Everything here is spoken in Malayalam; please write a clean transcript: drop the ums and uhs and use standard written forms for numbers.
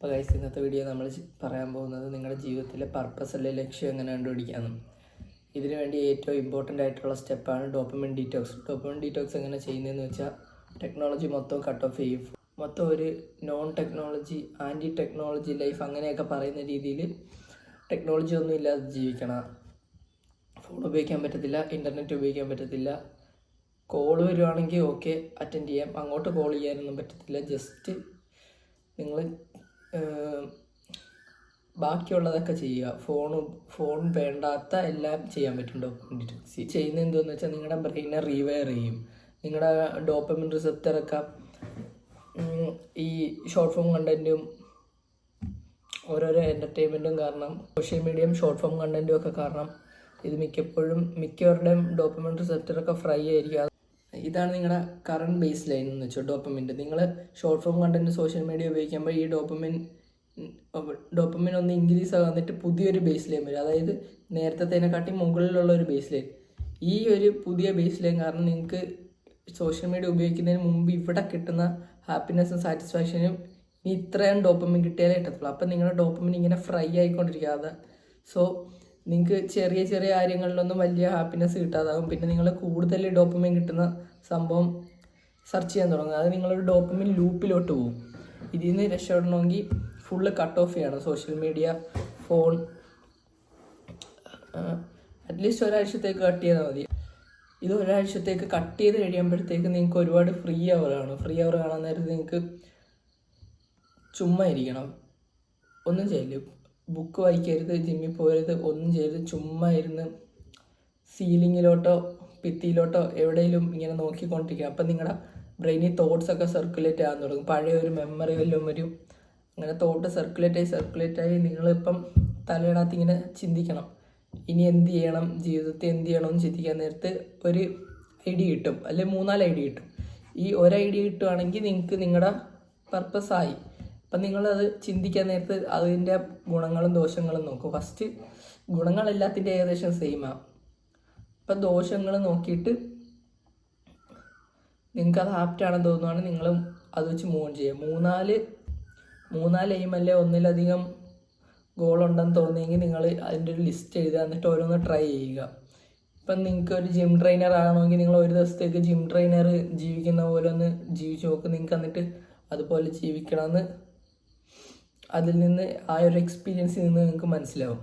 അപ്പോൾ ഗൈസ്, ഇന്നത്തെ വീഡിയോ നമ്മൾ പറയാൻ പോകുന്നത് നിങ്ങളുടെ ജീവിതത്തിലെ പർപ്പസ് അല്ലെ ലക്ഷ്യം എങ്ങനെ കണ്ടുപിടിക്കാമെന്നും ഇതിനു വേണ്ടി ഏറ്റവും ഇമ്പോർട്ടൻ്റ് ആയിട്ടുള്ള സ്റ്റെപ്പാണ് ഡോപ്പമിൻ ഡീറ്റോക്സ്. ഡോപ്പമിൻ ഡീറ്റോക്സ് എങ്ങനെ ചെയ്യുന്നതെന്ന് വെച്ചാൽ ടെക്നോളജി മൊത്തം കട്ട് ഓഫ് ചെയ്യും. മൊത്തം ഒരു non technology, anti technology life അങ്ങനെയൊക്കെ പറയുന്ന രീതിയിൽ ടെക്നോളജി ഒന്നും ഇല്ലാതെ ജീവിക്കണം. ഫോൺ ഉപയോഗിക്കാൻ പറ്റത്തില്ല, ഇൻ്റർനെറ്റ് ഉപയോഗിക്കാൻ പറ്റത്തില്ല. കോൾ വരുവാണെങ്കിൽ ഓക്കെ അറ്റൻഡ് ചെയ്യാം, അങ്ങോട്ട് കോൾ ചെയ്യാനൊന്നും പറ്റത്തില്ല. ജസ്റ്റ് നിങ്ങൾ ബാക്കിയുള്ളതൊക്കെ ചെയ്യുക. ഫോൺ വേണ്ടാത്ത എല്ലാം ചെയ്യാൻ പറ്റും ഡോപ്പമിൻ ഡീറ്റോക്സ്. ചെയ്യുന്നത് എന്താണെന്ന് വെച്ചാൽ നിങ്ങളുടെ ബ്രെയിനെ റീവയർ ചെയ്യും. നിങ്ങളുടെ ഡോപ്പമിൻ റിസപ്റ്ററൊക്കെ ഈ ഷോർട്ട് ഫോം കണ്ടൻറ്റും ഓരോരോ എൻ്റർടൈൻമെൻറ്റും കാരണം, സോഷ്യൽ മീഡിയയും ഷോർട്ട് ഫോം കണ്ടൻറ്റും ഒക്കെ കാരണം ഇത് മിക്കവരുടെയും ഡോപ്പമിൻ റിസപ്റ്ററൊക്കെ ഫ്രൈ ആയിരിക്കും. ഇതാണ് നിങ്ങളുടെ കറണ്ട് ബേസ് ലൈൻ എന്ന് വെച്ചാൽ ഡോപ്പമിൻ്റെ. നിങ്ങൾ short form content social media ഉപയോഗിക്കുമ്പോൾ ഈ ഡോപ്പമിൻ ഒന്ന് ഇൻക്രീസ് ആകാൻ വന്നിട്ട് പുതിയൊരു ബേസ് ലൈൻ വരും. അതായത് നേരത്തേതിനെക്കാട്ടി മുകളിലുള്ള ഒരു ബേസ് ലൈൻ. ഈ ഒരു പുതിയ ബേസ് ലൈൻ കാരണം നിങ്ങൾക്ക് സോഷ്യൽ മീഡിയ ഉപയോഗിക്കുന്നതിന് മുമ്പ് ഇവിടെ കിട്ടുന്ന ഹാപ്പിനെസ്സും സാറ്റിസ്ഫാക്ഷനും ഇനി ഇത്രയും ഡോപ്പമിൻ കിട്ടിയാലേ കിട്ടത്തുള്ളൂ. അപ്പം നിങ്ങളുടെ ഡോപ്പമിൻ ഇങ്ങനെ ഫ്രൈ ആയിക്കൊണ്ടിരിക്കാതെ, സോ നിങ്ങൾക്ക് ചെറിയ ചെറിയ കാര്യങ്ങളിലൊന്നും വലിയ ഹാപ്പിനെസ് കിട്ടാതാകും. പിന്നെ നിങ്ങൾ കൂടുതൽ ഡോപ്പമിൻ കിട്ടുന്ന സംഭവം സെർച്ച് ചെയ്യാൻ തുടങ്ങും. അത് നിങ്ങളൊരു ഡോപ്പമിൻ ലൂപ്പിലോട്ട് പോകും. ഇതിൽ നിന്ന് രക്ഷപ്പെടണമെങ്കിൽ ഫുള്ള് കട്ട് ഓഫ് ചെയ്യണം സോഷ്യൽ മീഡിയ, ഫോൺ. അറ്റ്ലീസ്റ്റ് ഒരാഴ്ചത്തേക്ക് കട്ട് ചെയ്താൽ മതി. ഇത് ഒരാഴ്ചത്തേക്ക് കട്ട് ചെയ്ത് കഴിയുമ്പോഴത്തേക്ക് നിങ്ങൾക്ക് ഒരുപാട് ഫ്രീ അവർ കാണാൻ നേരത്ത് നിങ്ങൾക്ക് ചുമ്മാ ഇരിക്കണം, ഒന്നും ചെയ്യില്ല. ബുക്ക് വായിക്കരുത്, ജിമ്മിൽ പോകരുത്, ഒന്നും ചെയ്യരുത്. ചുമ്മാ ഇരുന്ന് സീലിങ്ങിലോട്ടോ ഭിത്തിയിലോട്ടോ എവിടെയെങ്കിലും ഇങ്ങനെ നോക്കിക്കൊണ്ടിരിക്കുക. അപ്പം നിങ്ങളുടെ ബ്രെയിനിൽ തോട്ട്സൊക്കെ സർക്കുലേറ്റ് ആകാൻ തുടങ്ങും. പഴയ ഒരു മെമ്മറി വല്ലതും വരും. അങ്ങനെ തോട്ട് സർക്കുലേറ്റ് ആയി നിങ്ങളിപ്പം തലയിടത്ത് ഇങ്ങനെ ചിന്തിക്കണം, ഇനി എന്ത് ചെയ്യണം, ജീവിതത്തിൽ എന്ത് ചെയ്യണമെന്ന് ചിന്തിക്കാൻ നേരത്ത് ഒരു ഐഡിയ കിട്ടും, അല്ലെങ്കിൽ 3-4 ഐഡിയ കിട്ടും. ഈ ഒരു ഐഡിയ കിട്ടുവാണെങ്കിൽ നിങ്ങൾക്ക് നിങ്ങളുടെ പർപ്പസായി. അപ്പം നിങ്ങളത് ചിന്തിക്കാൻ നേരത്ത് അതിൻ്റെ ഗുണങ്ങളും ദോഷങ്ങളും നോക്കും. ഫസ്റ്റ് ഗുണങ്ങളെല്ലാത്തിൻ്റെ ഏകദേശം സെയിമാണ്. അപ്പം ദോഷങ്ങൾ നോക്കിയിട്ട് നിങ്ങൾക്കത് ആപ്റ്റാണെന്ന് തോന്നുവാണെങ്കിൽ നിങ്ങളും അത് വെച്ച് മൂവ് ചെയ്യുക. 3-4 എയിമല്ലേ ഒന്നിലധികം ഗോളുണ്ടെന്ന് തോന്നിയെങ്കിൽ നിങ്ങൾ അതിൻ്റെ ഒരു ലിസ്റ്റ് എഴുതുക, എന്നിട്ട് ഓരോന്ന് ട്രൈ ചെയ്യുക. ഇപ്പം നിങ്ങൾക്ക് ഒരു ജിം ട്രെയിനർ ആകണമെങ്കിൽ നിങ്ങൾ ഒരു ദിവസത്തേക്ക് ജിം ട്രെയിനർ ജീവിക്കുന്ന പോലെ ഒന്ന് ജീവിച്ച് നോക്ക്. നിങ്ങൾക്ക് എന്നിട്ട് അതുപോലെ ജീവിക്കണമെന്ന് അതിൽ നിന്ന് ആ ഒരു എക്സ്പീരിയൻസിൽ നിന്ന് നിങ്ങൾക്ക് മനസ്സിലാവും.